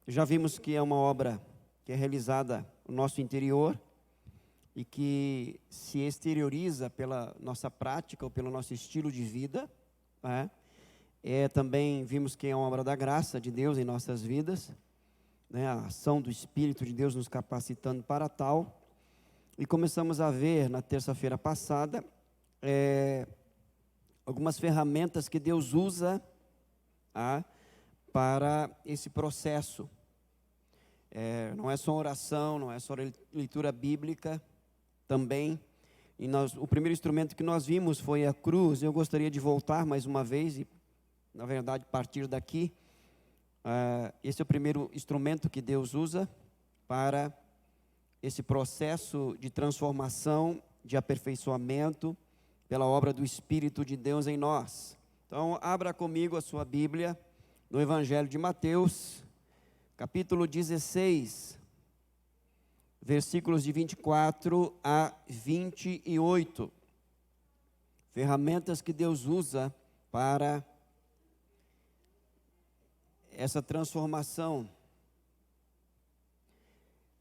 Já vimos que é uma obra que é realizada no nosso interior e que se exterioriza pela nossa prática ou pelo nosso estilo de vida, né? Também vimos que é uma obra da graça de Deus em nossas vidas, né? A ação do Espírito de Deus nos capacitando para tal. E começamos a ver na terça-feira passada algumas ferramentas que Deus usa para esse processo. Não é só oração, não é só leitura bíblica também. E o primeiro instrumento que nós vimos foi a cruz. Eu gostaria de voltar mais uma vez e, na verdade, partir daqui. Esse é o primeiro instrumento que Deus usa para esse processo de transformação, de aperfeiçoamento, pela obra do Espírito de Deus em nós. Então, abra comigo a sua Bíblia no Evangelho de Mateus, capítulo 16, versículos de 24 a 28. Ferramentas que Deus usa para essa transformação.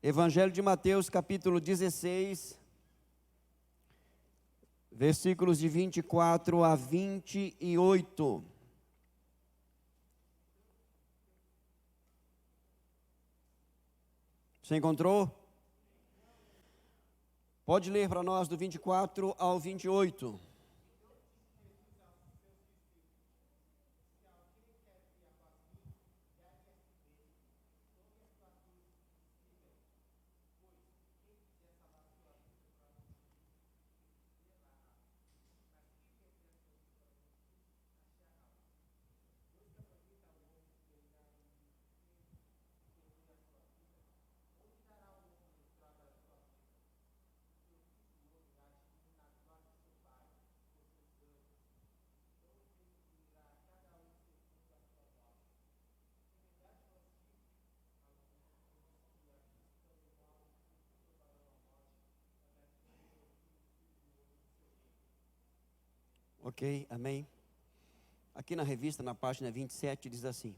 Evangelho de Mateus, capítulo 16, versículos de 24 a 28. Você encontrou? Pode ler para nós do 24 ao 28. Ok, amém. Aqui na revista, na página 27, diz assim: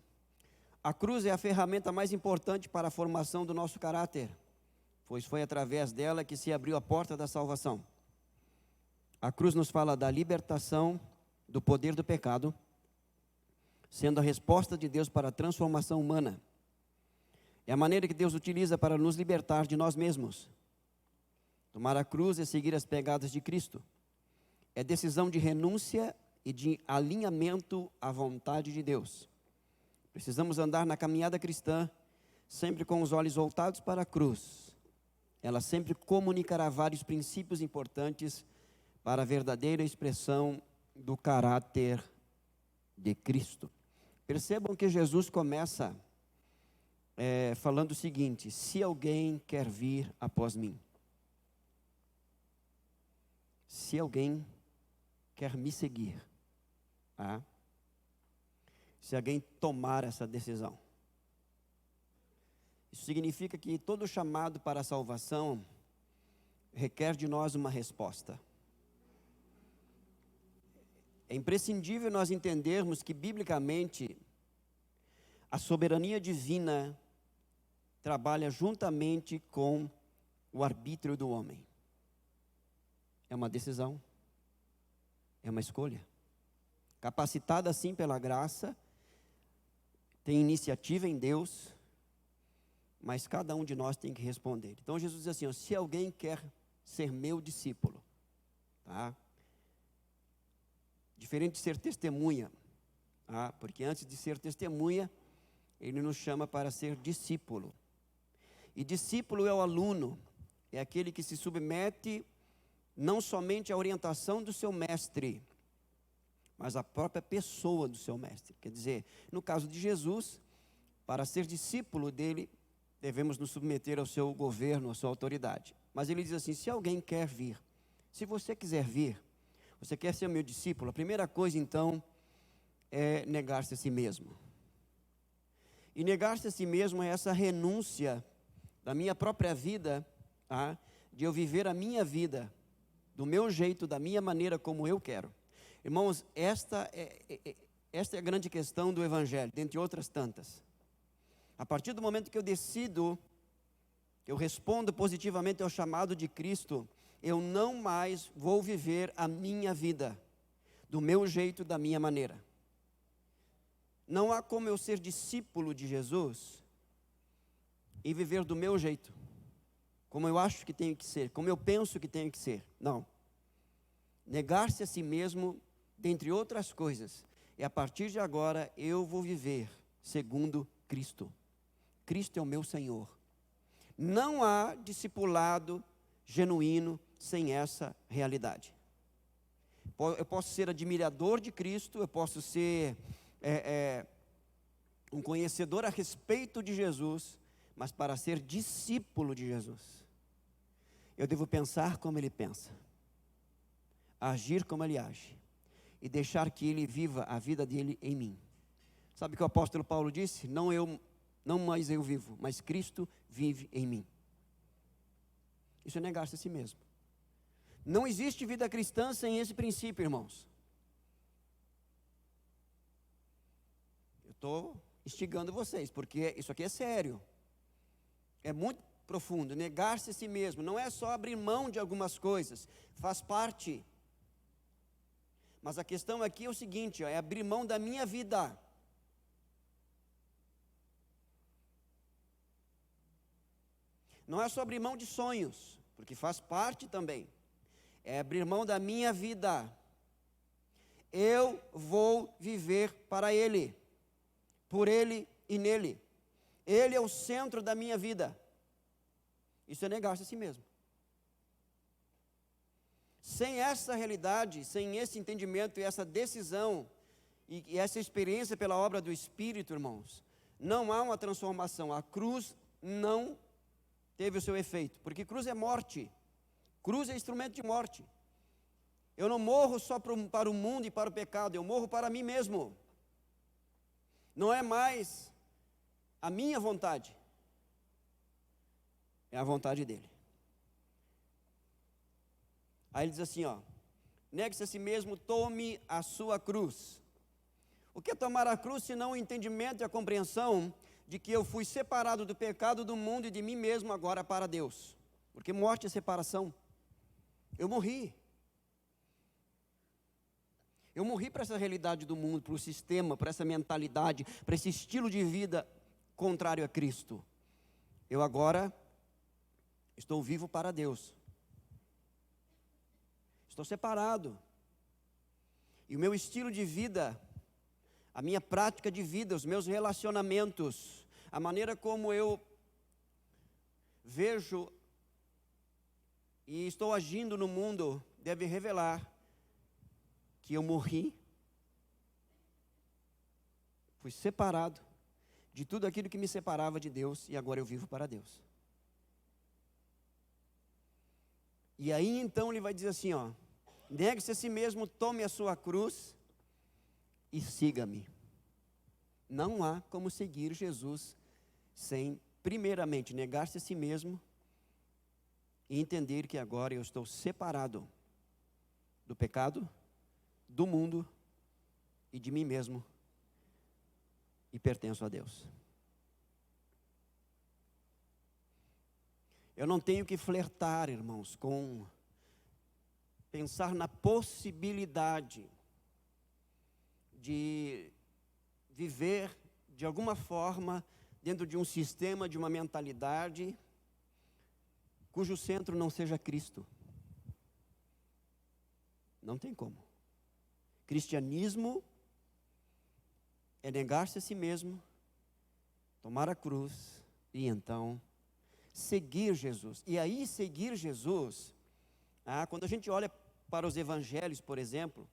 a cruz é a ferramenta mais importante para a formação do nosso caráter, pois foi através dela que se abriu a porta da salvação. A cruz nos fala da libertação do poder do pecado, sendo a resposta de Deus para a transformação humana. É a maneira que Deus utiliza para nos libertar de nós mesmos. Tomar a cruz é seguir as pegadas de Cristo. É decisão de renúncia e de alinhamento à vontade de Deus. Precisamos andar na caminhada cristã, sempre com os olhos voltados para a cruz. Ela sempre comunicará vários princípios importantes para a verdadeira expressão do caráter de Cristo. Percebam que Jesus começa falando o seguinte: se alguém quer vir após mim, se alguém quer me seguir, se alguém tomar essa decisão. Isso significa que todo chamado para a salvação requer de nós uma resposta. É imprescindível nós entendermos que, biblicamente, a soberania divina trabalha juntamente com o arbítrio do homem. É uma decisão, é uma escolha. Capacitada assim pela graça, tem iniciativa em Deus, mas cada um de nós tem que responder. Então Jesus diz assim: se alguém quer ser meu discípulo, diferente de ser testemunha, porque antes de ser testemunha, ele nos chama para ser discípulo. E discípulo é o aluno, é aquele que se submete não somente à orientação do seu mestre, mas à própria pessoa do seu mestre. Quer dizer, no caso de Jesus, para ser discípulo dele, devemos nos submeter ao seu governo, à sua autoridade. Mas ele diz assim: se alguém quer vir, se você quiser vir, você quer ser meu discípulo, a primeira coisa então é negar-se a si mesmo. E negar-se a si mesmo é essa renúncia da minha própria vida, de eu viver a minha vida do meu jeito, da minha maneira, como eu quero. Irmãos, esta é a grande questão do Evangelho, dentre outras tantas. A partir do momento que eu decido, que eu respondo positivamente ao chamado de Cristo, eu não mais vou viver a minha vida do meu jeito, da minha maneira. Não há como eu ser discípulo de Jesus e viver do meu jeito, como eu acho que tenho que ser, como eu penso que tenho que ser. Não. Negar-se a si mesmo, dentre outras coisas, e a partir de agora eu vou viver segundo Cristo. Cristo é o meu Senhor. Não há discipulado genuíno sem essa realidade. Eu posso ser admirador de Cristo, eu posso ser um conhecedor a respeito de Jesus, mas para ser discípulo de Jesus, eu devo pensar como Ele pensa, agir como Ele age, e deixar que Ele viva a vida dele em mim. Sabe o que o apóstolo Paulo disse? Não mais eu vivo, mas Cristo vive em mim. Isso é negar-se a si mesmo. Não existe vida cristã sem esse princípio, irmãos. Eu estou instigando vocês, porque isso aqui é sério. É muito profundo. Negar-se a si mesmo não é só abrir mão de algumas coisas, faz parte. Mas a questão aqui é o seguinte, é abrir mão da minha vida. Não é só abrir mão de sonhos, porque faz parte também. É abrir mão da minha vida. Eu vou viver para Ele, por Ele e nele. Ele é o centro da minha vida. Isso é negar-se a si mesmo. Sem essa realidade, sem esse entendimento e essa decisão, e essa experiência pela obra do Espírito, irmãos, não há uma transformação. A cruz não teve o seu efeito, porque cruz é morte. Cruz é instrumento de morte. Eu não morro só para o mundo e para o pecado, eu morro para mim mesmo. Não é mais a minha vontade, é a vontade dele. Aí ele diz assim, negue-se a si mesmo, tome a sua cruz. O que é tomar a cruz, senão o entendimento e a compreensão de que eu fui separado do pecado do mundo e de mim mesmo agora para Deus. Porque morte é separação. Eu morri. Eu morri para essa realidade do mundo, para o sistema, para essa mentalidade, para esse estilo de vida contrário a Cristo. Eu agora estou vivo para Deus. Estou separado. E o meu estilo de vida, a minha prática de vida, os meus relacionamentos, a maneira como eu vejo e estou agindo no mundo, deve revelar que eu morri, fui separado de tudo aquilo que me separava de Deus e agora eu vivo para Deus. E aí então ele vai dizer assim, negue-se a si mesmo, tome a sua cruz e siga-me. Não há como seguir Jesus sem, primeiramente, negar-se a si mesmo e entender que agora eu estou separado do pecado, do mundo e de mim mesmo e pertenço a Deus. Eu não tenho que flertar, irmãos, com pensar na possibilidade de viver de alguma forma dentro de um sistema, de uma mentalidade cujo centro não seja Cristo. Não tem como. Cristianismo é negar-se a si mesmo, tomar a cruz e então seguir Jesus. E aí seguir Jesus, quando a gente olha para os evangelhos, por exemplo,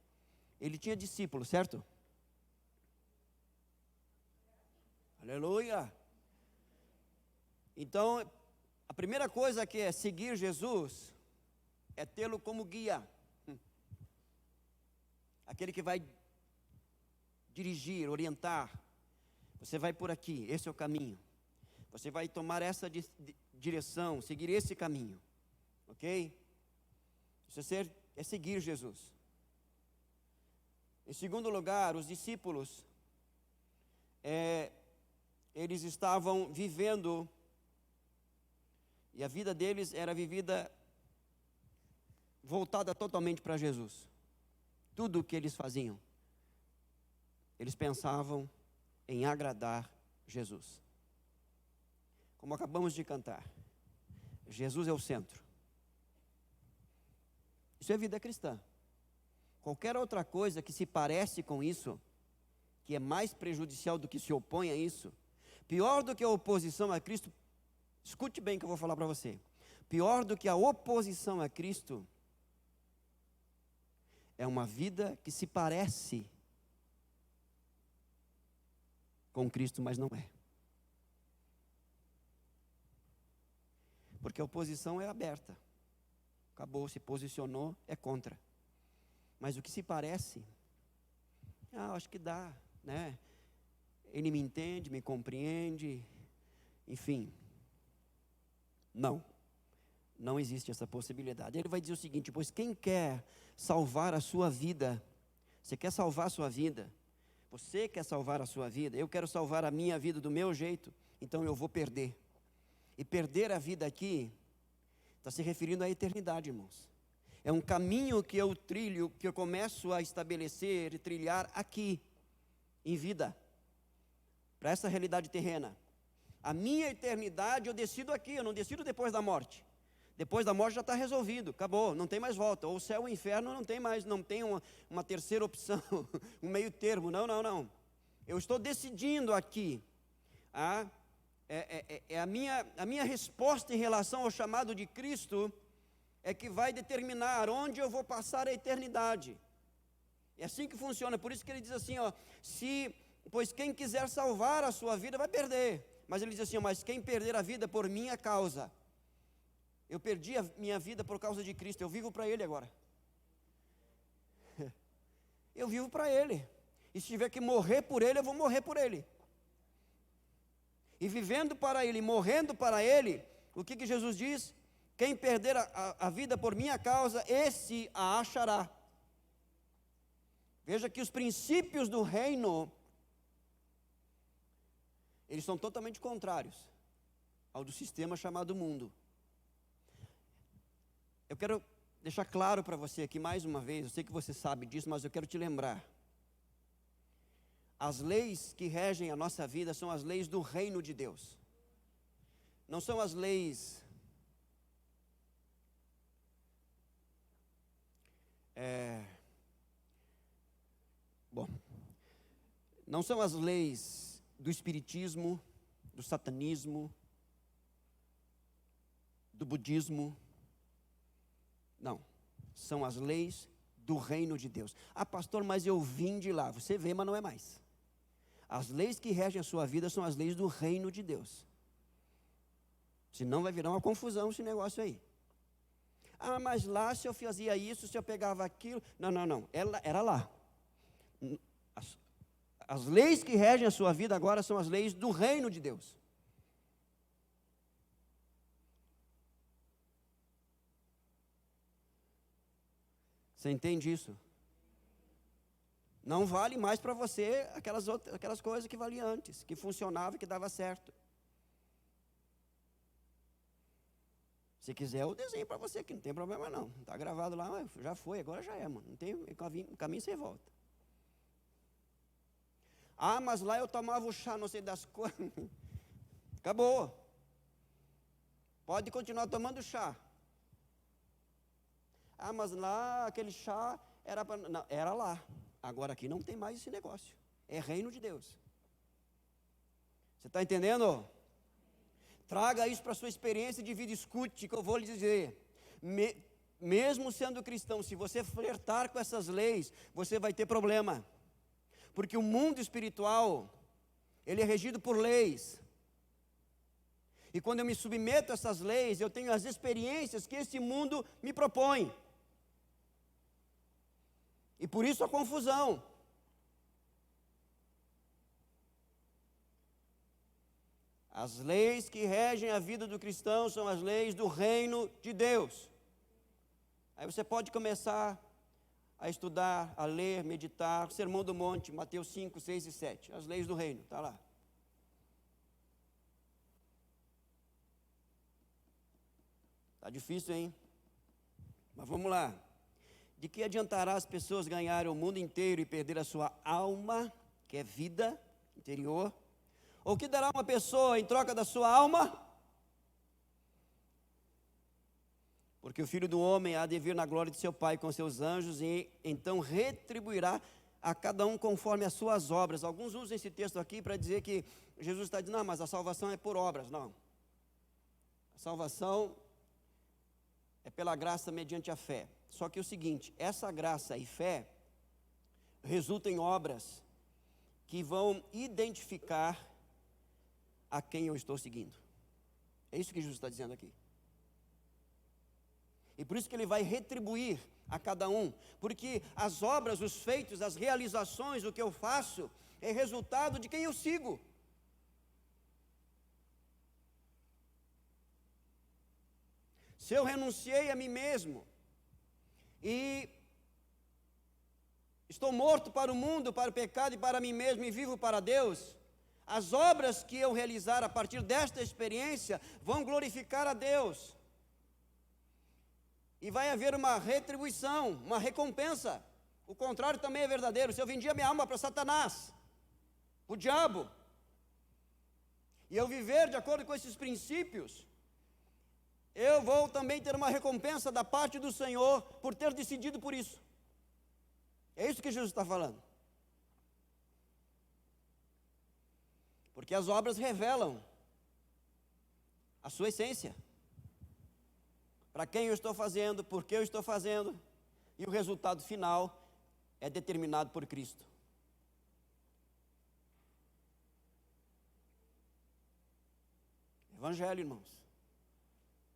ele tinha discípulos, certo? Aleluia! Então, a primeira coisa que é seguir Jesus é tê-lo como guia. Aquele que vai dirigir, orientar. Você vai por aqui, esse é o caminho. Você vai tomar essa direção, seguir esse caminho. Ok? Isso é seguir Jesus. Em segundo lugar, os discípulos, eles estavam vivendo, e a vida deles era vivida voltada totalmente para Jesus. Tudo o que eles faziam, eles pensavam em agradar Jesus. Como acabamos de cantar, Jesus é o centro. Isso é vida cristã. Qualquer outra coisa que se parece com isso, que é mais prejudicial do que se opõe a isso, pior do que a oposição a Cristo, escute bem o que eu vou falar para você. Pior do que a oposição a Cristo é uma vida que se parece com Cristo, mas não é. Porque a oposição é aberta. Acabou, se posicionou, é contra. Mas o que se parece, acho que dá, né? Ele me entende, me compreende, enfim. Não existe essa possibilidade. Ele vai dizer o seguinte: pois quem quer salvar a sua vida, você quer salvar a sua vida, você quer salvar a sua vida, eu quero salvar a minha vida do meu jeito, então eu vou perder. E perder a vida aqui está se referindo à eternidade, irmãos. É um caminho que eu trilho, que eu começo a estabelecer e trilhar aqui, em vida, para essa realidade terrena. A minha eternidade eu decido aqui, eu não decido depois da morte. Depois da morte já está resolvido, acabou, não tem mais volta. Ou o céu ou o inferno não tem mais, não tem uma terceira opção, um meio termo, não. Eu estou decidindo aqui. A minha resposta em relação ao chamado de Cristo é que vai determinar onde eu vou passar a eternidade. É assim que funciona, por isso que ele diz assim, pois quem quiser salvar a sua vida vai perder. Mas ele diz assim, mas quem perder a vida por minha causa, eu perdi a minha vida por causa de Cristo, eu vivo para Ele agora. Eu vivo para Ele, e se tiver que morrer por Ele, eu vou morrer por Ele. E vivendo para Ele, morrendo para Ele, o que Jesus diz? Quem perder a vida por minha causa, esse a achará. Veja que os princípios do reino, eles são totalmente contrários ao do sistema chamado mundo. Eu quero deixar claro para você aqui mais uma vez, eu sei que você sabe disso, mas eu quero te lembrar. As leis que regem a nossa vida são as leis do reino de Deus. Não são as leis não são as leis do espiritismo, do satanismo, do budismo. Não, são as leis do reino de Deus. Pastor, mas eu vim de lá. Você vê, mas não é mais. As leis que regem a sua vida são as leis do reino de Deus. Senão vai virar uma confusão esse negócio aí. Mas lá se eu fazia isso, se eu pegava aquilo. Não. Era lá. As leis que regem a sua vida agora são as leis do reino de Deus. Você entende isso? Não vale mais para você aquelas coisas que valiam antes, que funcionavam e que dava certo. Se quiser, eu desenho para você, que não tem problema não. Está gravado lá, mas já foi, agora já é, mano. Não tem caminho sem volta. Mas lá eu tomava o chá, não sei das coisas. Acabou. Pode continuar tomando chá. Mas lá aquele chá era para... Não, era lá. Agora aqui não tem mais esse negócio. É reino de Deus. Você está entendendo? Traga isso para a sua experiência de vida. Escute que eu vou lhe dizer. Mesmo sendo cristão, se você flertar com essas leis, você vai ter problema. Porque o mundo espiritual, ele é regido por leis. E quando eu me submeto a essas leis, eu tenho as experiências que esse mundo me propõe. E por isso a confusão. As leis que regem a vida do cristão são as leis do reino de Deus. Aí você pode começar a estudar, a ler, meditar, Sermão do Monte, Mateus 5, 6 e 7. As leis do reino, está lá. Está difícil, hein? Mas vamos lá. De que adiantará as pessoas ganharem o mundo inteiro e perder a sua alma, que é vida interior? Ou que dará uma pessoa em troca da sua alma? Porque o Filho do Homem há de vir na glória de seu Pai com seus anjos e então retribuirá a cada um conforme as suas obras. Alguns usam esse texto aqui para dizer que Jesus está dizendo, não, mas a salvação é por obras. Não. A salvação é pela graça mediante a fé. Só que é o seguinte, essa graça e fé resultam em obras que vão identificar a quem eu estou seguindo. É isso que Jesus está dizendo aqui. E por isso que ele vai retribuir a cada um, porque as obras, os feitos, as realizações, o que eu faço, é resultado de quem eu sigo. Se eu renunciei a mim mesmo e estou morto para o mundo, para o pecado e para mim mesmo e vivo para Deus, as obras que eu realizar a partir desta experiência vão glorificar a Deus. E vai haver uma retribuição, uma recompensa. O contrário também é verdadeiro. Se eu vendia minha alma para Satanás, o diabo, e eu viver de acordo com esses princípios, eu vou também ter uma recompensa da parte do Senhor por ter decidido por isso. É isso que Jesus está falando. Porque as obras revelam a sua essência. Para quem eu estou fazendo, por que eu estou fazendo, e o resultado final é determinado por Cristo. Evangelho, irmãos.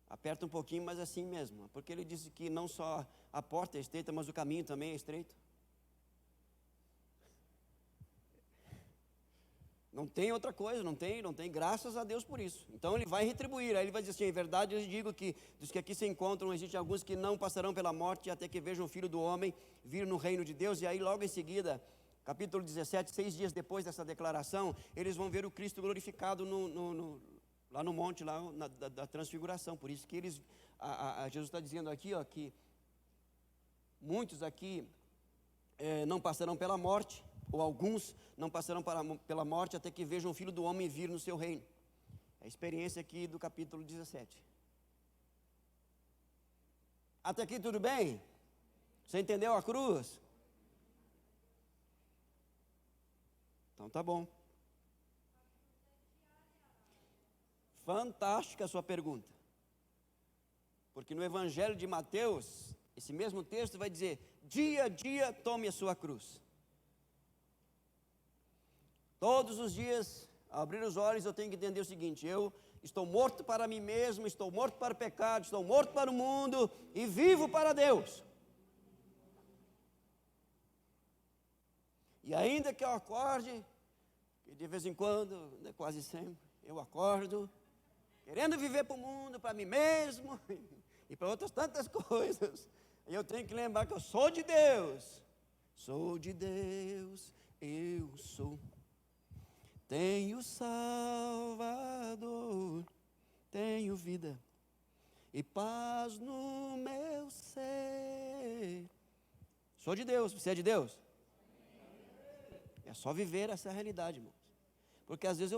Aperta um pouquinho, mas assim mesmo. Porque ele disse que não só a porta é estreita, mas o caminho também é estreito. Não tem outra coisa, não tem, graças a Deus por isso. Então ele vai retribuir, aí ele vai dizer assim, em verdade eu digo que dos que aqui se encontram, existem alguns que não passarão pela morte até que vejam o Filho do Homem vir no reino de Deus. E aí logo em seguida, capítulo 17, 6 dias depois dessa declaração, eles vão ver o Cristo glorificado lá no monte, lá da transfiguração. Por isso que Jesus está dizendo aqui, ó, que muitos aqui não passarão pela morte, ou alguns não passarão pela morte até que vejam o Filho do Homem vir no seu reino. É a experiência aqui do capítulo 17. Até aqui tudo bem? Você entendeu a cruz? Então tá bom. Fantástica a sua pergunta. Porque no Evangelho de Mateus, esse mesmo texto vai dizer, dia a dia tome a sua cruz. Todos os dias, ao abrir os olhos, eu tenho que entender o seguinte, eu estou morto para mim mesmo, estou morto para o pecado, estou morto para o mundo e vivo para Deus. E ainda que eu acorde, que de vez em quando, quase sempre, eu acordo, querendo viver para o mundo, para mim mesmo e para outras tantas coisas, eu tenho que lembrar que eu sou de Deus, eu sou. Tenho Salvador, tenho vida e paz no meu ser. Sou de Deus, você é de Deus? É só viver essa realidade, irmãos. Porque às vezes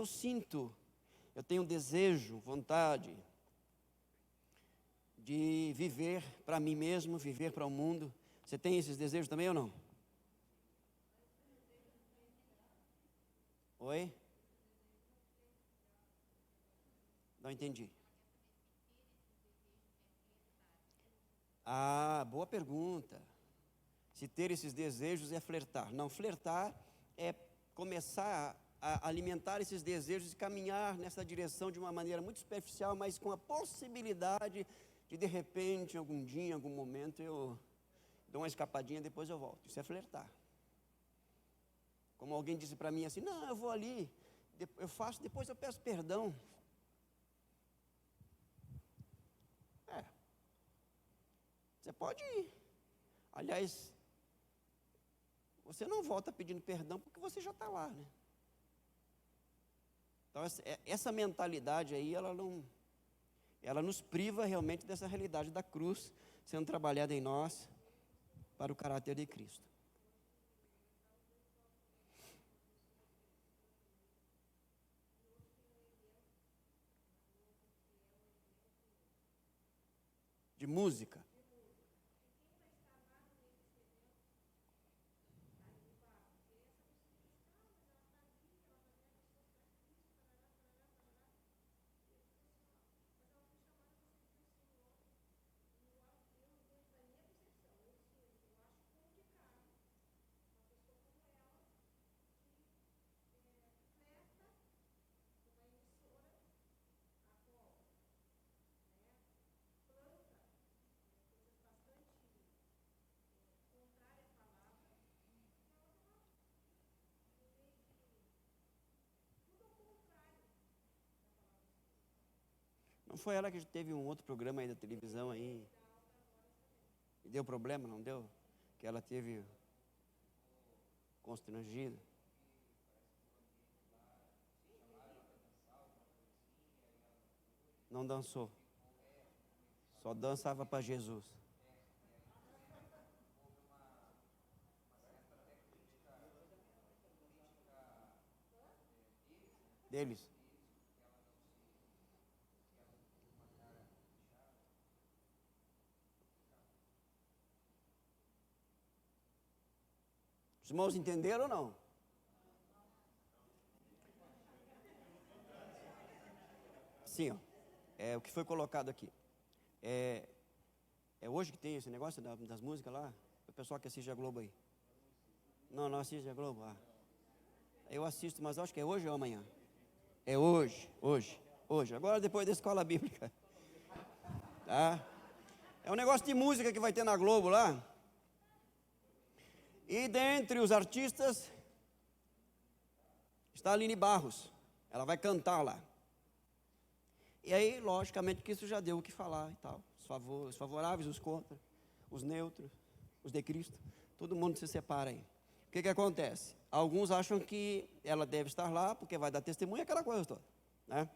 eu tenho desejo, vontade de viver para mim mesmo, viver para o mundo. Você tem esses desejos também ou não? Oi? Não entendi. Ah, boa pergunta. Se ter esses desejos é flertar. Não, flertar é começar a alimentar esses desejos e caminhar nessa direção de uma maneira muito superficial, mas com a possibilidade de repente, algum dia, em algum momento, eu dou uma escapadinha e depois eu volto. Isso é flertar. Como alguém disse para mim assim, não, eu vou ali, eu faço, depois eu peço perdão. Você pode ir. Aliás, você não volta pedindo perdão porque você já está lá, né? Então essa mentalidade aí, ela ela nos priva realmente dessa realidade da cruz sendo trabalhada em nós para o caráter de Cristo. De música. Não foi ela que teve um outro programa aí da televisão aí? E deu problema, não deu? Que ela teve constrangido. Não dançou. Só dançava para Jesus. Deles. Os irmãos entenderam ou não? Sim, ó, é o que foi colocado aqui. É hoje que tem esse negócio das músicas lá? O pessoal que assiste a Globo aí. Não, não assiste a Globo. Ah. Eu assisto, mas acho que é hoje ou amanhã. É hoje. Agora depois da escola bíblica. Tá? É um negócio de música que vai ter na Globo lá. E dentre os artistas está a Aline Barros. Ela vai cantar lá. E aí, logicamente, que isso já deu o que falar e tal. Os favoráveis, os contra, os neutros, os de Cristo. Todo mundo se separa aí. O que acontece? Alguns acham que ela deve estar lá porque vai dar testemunho, aquela coisa toda, né?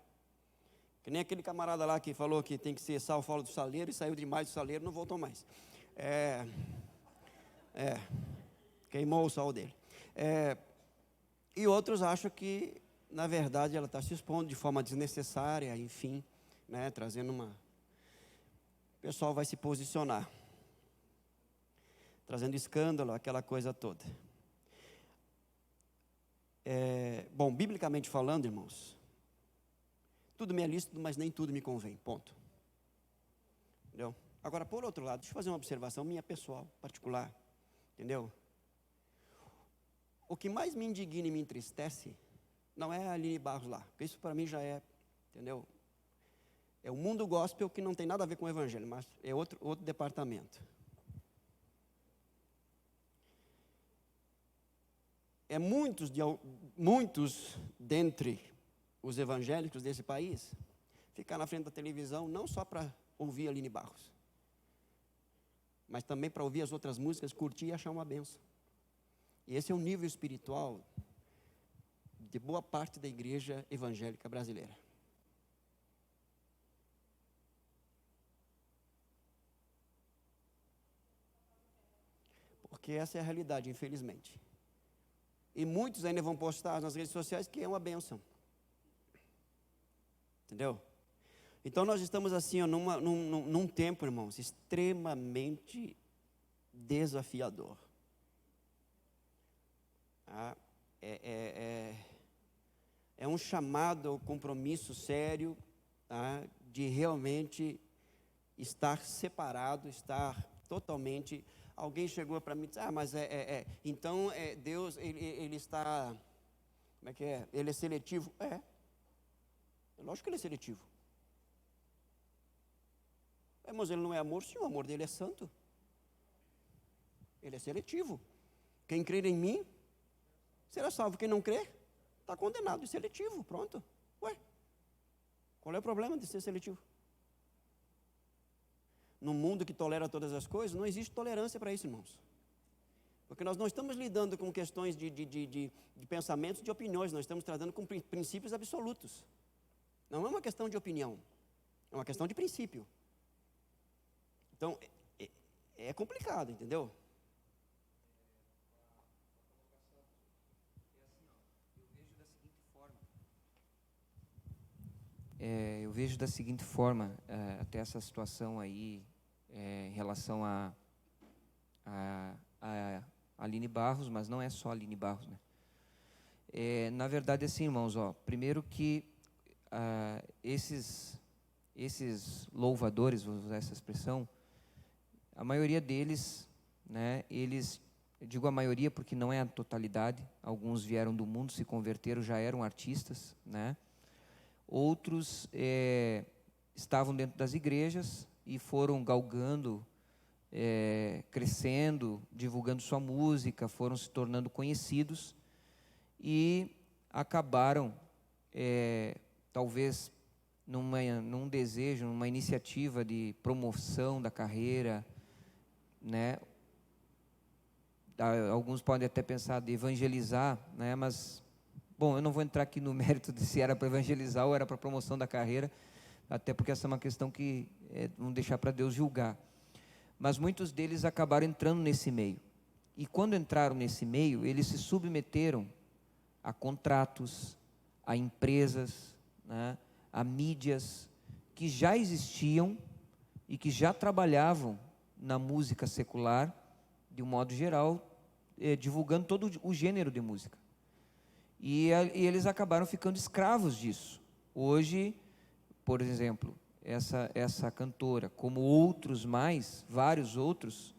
Que nem aquele camarada lá que falou que tem que ser sal fora do saleiro e saiu demais do saleiro, não voltou mais. Queimou o sal dele. E outros acham que, na verdade, ela está se expondo de forma desnecessária, enfim, né, trazendo uma... O pessoal vai se posicionar, trazendo escândalo, aquela coisa toda. Bom, biblicamente falando, irmãos, tudo me é lícito, mas nem tudo me convém, ponto. Entendeu? Agora, por outro lado, deixa eu fazer uma observação minha pessoal, particular, entendeu? O que mais me indigna e me entristece não é a Aline Barros lá, porque isso para mim já é, entendeu? É o mundo gospel que não tem nada a ver com o evangelho, mas é outro departamento. Muitos dentre os evangélicos desse país ficar na frente da televisão não só para ouvir a Aline Barros, mas também para ouvir as outras músicas, curtir e achar uma benção. E esse é o nível espiritual de boa parte da igreja evangélica brasileira. Porque essa é a realidade, infelizmente. E muitos ainda vão postar nas redes sociais que é uma bênção. Entendeu? Então nós estamos assim, ó, num tempo, irmãos, extremamente desafiador. É um chamado ao compromisso sério, tá, de realmente estar separado, estar totalmente... Alguém chegou para mim e disse, mas então Deus, ele está, como é que é? Ele é seletivo? Lógico que ele é seletivo. Mas ele não é amor? Sim, o amor dele é santo. Ele é seletivo. Quem crer em mim, será salvo. Quem não crer, está condenado. É seletivo, pronto. Qual é o problema de ser seletivo? Num mundo que tolera todas as coisas, não existe tolerância para isso, irmãos. Porque nós não estamos lidando com questões de pensamentos, de opiniões, nós estamos tratando com princípios absolutos. Não é uma questão de opinião. É uma questão de princípio. Então, é complicado, entendeu? Eu vejo da seguinte forma, até essa situação aí, em relação a Aline Barros, mas não é só a Aline Barros, né? Na verdade, assim, irmãos, primeiro que esses louvadores, vou usar essa expressão, a maioria deles, né, eu digo a maioria porque não é a totalidade, alguns vieram do mundo, se converteram, já eram artistas, né? Outros estavam dentro das igrejas e foram galgando, crescendo, divulgando sua música, foram se tornando conhecidos e acabaram, talvez, num desejo, numa iniciativa de promoção da carreira, né? Alguns podem até pensar de evangelizar, né? Mas, bom, eu não vou entrar aqui no mérito de se era para evangelizar ou era para promoção da carreira, até porque essa é uma questão que vamos deixar para Deus julgar. Mas muitos deles acabaram entrando nesse meio. E quando entraram nesse meio, eles se submeteram a contratos, a empresas, né, a mídias que já existiam e que já trabalhavam na música secular, de um modo geral, divulgando todo o gênero de música. E eles acabaram ficando escravos disso. Hoje, por exemplo, essa cantora, como outros mais, vários outros,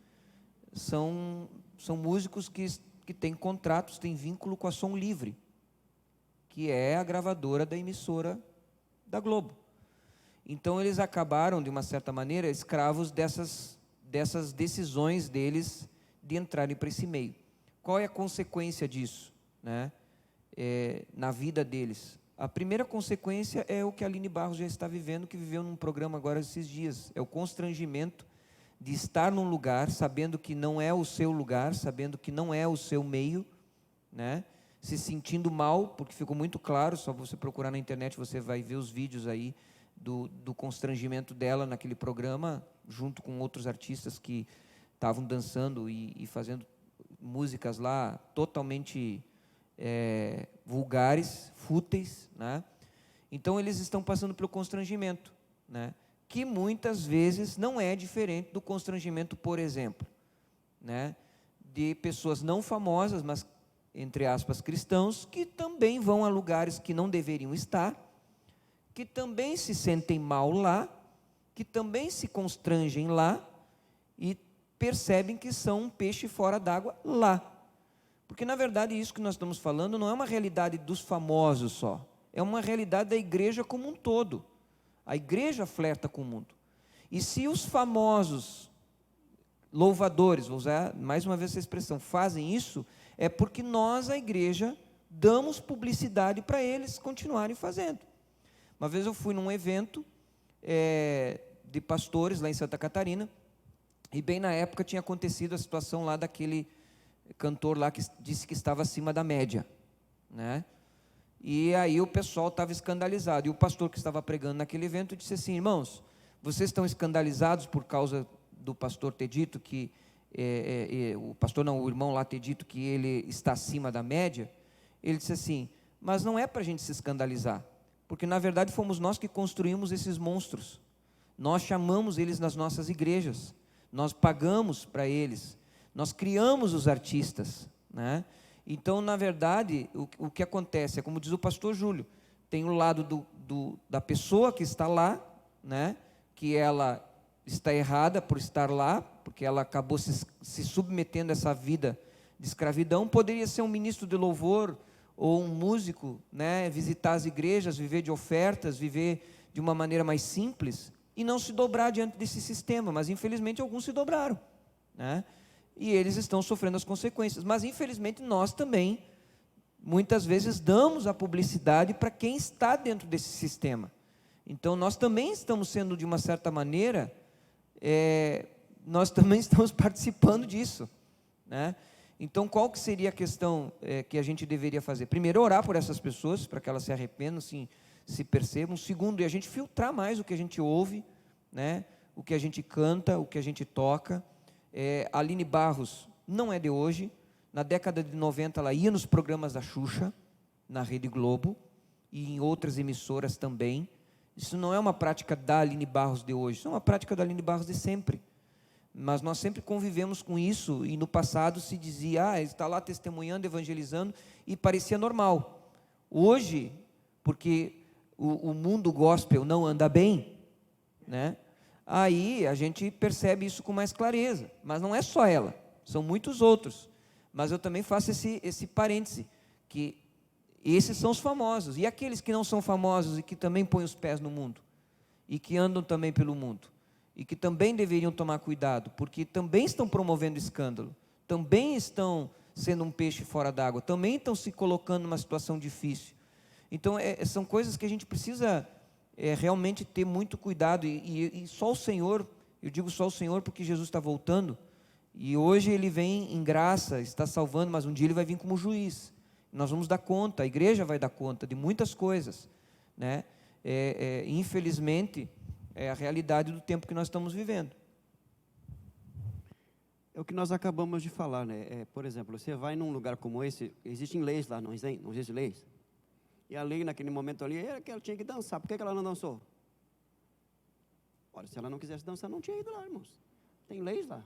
são músicos que têm contratos, têm vínculo com a Som Livre, que é a gravadora da emissora da Globo. Então eles acabaram, de uma certa maneira, escravos dessas decisões deles de entrarem para esse meio. Qual é a consequência disso, né? Na vida deles? A primeira consequência é o que a Aline Barros já está vivendo, que viveu num programa agora esses dias. É o constrangimento de estar num lugar, sabendo que não é o seu lugar, sabendo que não é o seu meio, né? Se sentindo mal, porque ficou muito claro, só você procurar na internet, você vai ver os vídeos aí do constrangimento dela naquele programa, junto com outros artistas que estavam dançando e fazendo músicas lá totalmente vulgares, fúteis, né? Então eles estão passando pelo constrangimento, né? Que muitas vezes não é diferente do constrangimento, por exemplo, né, de pessoas não famosas, mas, entre aspas, cristãos, que também vão a lugares que não deveriam estar, que também se sentem mal lá, que também se constrangem lá e percebem que são um peixe fora d'água lá. Porque, na verdade, isso que nós estamos falando não é uma realidade dos famosos só, é uma realidade da igreja como um todo. A igreja flerta com o mundo. E se os famosos louvadores, vou usar mais uma vez essa expressão, fazem isso, é porque nós, a igreja, damos publicidade para eles continuarem fazendo. Uma vez eu fui num evento de pastores lá em Santa Catarina, e bem na época tinha acontecido a situação lá daquele cantor lá que disse que estava acima da média, né? E aí o pessoal estava escandalizado, e o pastor que estava pregando naquele evento disse assim: irmãos, vocês estão escandalizados por causa do pastor ter dito que, o irmão lá ter dito que ele está acima da média? Ele disse assim: mas não é para a gente se escandalizar, porque na verdade fomos nós que construímos esses monstros, nós chamamos eles nas nossas igrejas, nós pagamos para eles, nós criamos os artistas, né? Então, na verdade, o que acontece é, como diz o pastor Júlio, tem o lado da pessoa que está lá, né, que ela está errada por estar lá, porque ela acabou se submetendo a essa vida de escravidão. Poderia ser um ministro de louvor ou um músico, né, visitar as igrejas, viver de ofertas, viver de uma maneira mais simples e não se dobrar diante desse sistema, mas infelizmente alguns se dobraram, né? E eles estão sofrendo as consequências. Mas, infelizmente, nós também, muitas vezes, damos a publicidade para quem está dentro desse sistema. Então, nós também estamos sendo, de uma certa maneira, nós também estamos participando disso, né? Então, qual que seria a questão que a gente deveria fazer? Primeiro, orar por essas pessoas, para que elas se arrependam, se percebam. Segundo, é a gente filtrar mais o que a gente ouve, né? O que a gente canta, o que a gente toca. A Aline Barros não é de hoje. Na década de 90 ela ia nos programas da Xuxa, na Rede Globo, e em outras emissoras também. Isso não é uma prática da Aline Barros de hoje, isso é uma prática da Aline Barros de sempre. Mas nós sempre convivemos com isso, e no passado se dizia, está lá testemunhando, evangelizando, e parecia normal. Hoje, porque o mundo gospel não anda bem, né? Aí a gente percebe isso com mais clareza, mas não é só ela, são muitos outros. Mas eu também faço esse parêntese, que esses são os famosos, e aqueles que não são famosos e que também põem os pés no mundo, e que andam também pelo mundo, e que também deveriam tomar cuidado, porque também estão promovendo escândalo, também estão sendo um peixe fora d'água, também estão se colocando numa situação difícil. Então, são coisas que a gente precisa realmente ter muito cuidado, e só o Senhor, eu digo só o Senhor porque Jesus está voltando, e hoje Ele vem em graça, está salvando, mas um dia Ele vai vir como juiz. Nós vamos dar conta, a igreja vai dar conta de muitas coisas, né? Infelizmente, é a realidade do tempo que nós estamos vivendo. É o que nós acabamos de falar, né? Por exemplo, você vai num lugar como esse, existem leis lá, não existem leis? E a lei naquele momento ali era que ela tinha que dançar. Por que ela não dançou? Olha, se ela não quisesse dançar, não tinha ido lá, irmãos. Tem leis lá.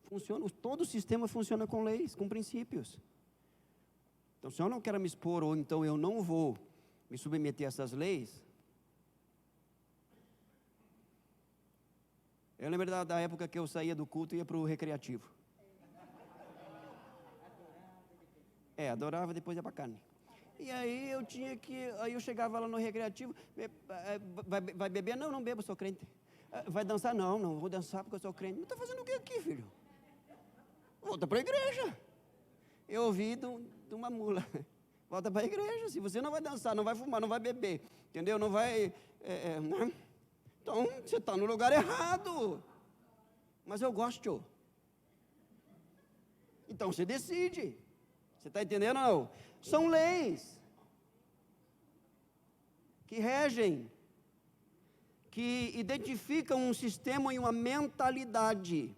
Funciona, todo o sistema funciona com leis, com princípios. Então, se eu não quero me expor, ou então eu não vou me submeter a essas leis. Eu lembro da época que eu saía do culto e ia para o recreativo. Adorava, depois ia para a carne. E aí aí eu chegava lá no recreativo, vai beber? Não, não bebo, sou crente. Vai dançar? Não, não vou dançar porque eu sou crente. Mas está fazendo o que aqui, filho? Volta para a igreja. Eu ouvi de uma mula, volta para a igreja. Se você não vai dançar, não vai fumar, não vai beber, entendeu? Não vai, então você está no lugar errado. Mas eu gosto. Então você decide. Você está entendendo ou não? São leis que regem, que identificam um sistema e uma mentalidade.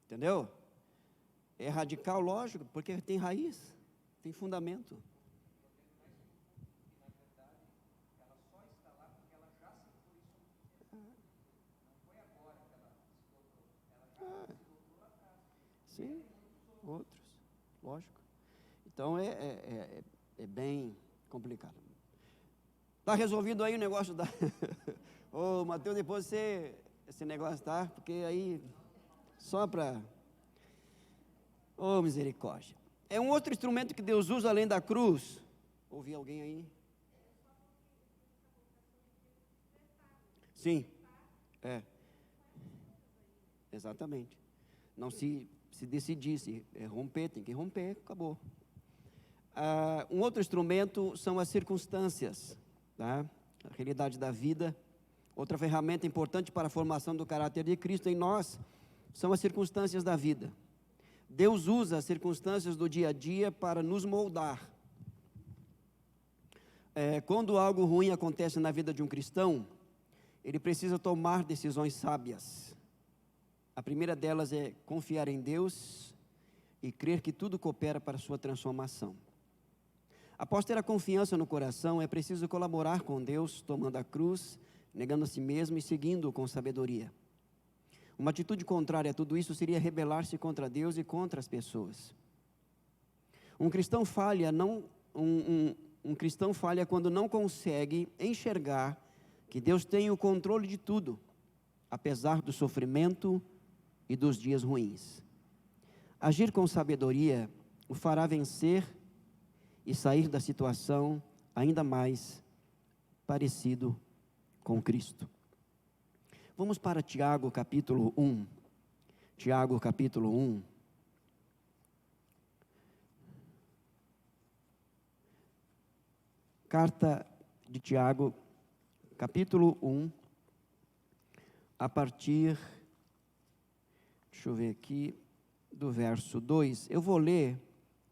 Entendeu? É radical, lógico, porque tem raiz, tem fundamento. Sim, outros, lógico. Então é bem complicado. Está resolvido aí o negócio da... Ô, Mateus, depois esse negócio, tá? Porque aí, só para... Oh, misericórdia. É um outro instrumento que Deus usa além da cruz. Ouvi alguém aí? Sim. Exatamente. Não se decidisse romper, tem que romper, acabou. Um outro instrumento são as circunstâncias, tá? A realidade da vida. Outra ferramenta importante para a formação do caráter de Cristo em nós são as circunstâncias da vida. Deus usa as circunstâncias do dia a dia para nos moldar. Quando algo ruim acontece na vida de um cristão, ele precisa tomar decisões sábias. A primeira delas é confiar em Deus e crer que tudo coopera para a sua transformação. Após ter a confiança no coração, é preciso colaborar com Deus, tomando a cruz, negando a si mesmo e seguindo-o com sabedoria. Uma atitude contrária a tudo isso seria rebelar-se contra Deus e contra as pessoas. Um cristão falha quando não consegue enxergar que Deus tem o controle de tudo, apesar do sofrimento e dos dias ruins. Agir com sabedoria o fará vencer e sair da situação ainda mais parecido com Cristo. Vamos para Tiago capítulo 1. Tiago capítulo 1. Carta de Tiago, capítulo 1, a partir, deixa eu ver aqui, do verso 2. Eu vou ler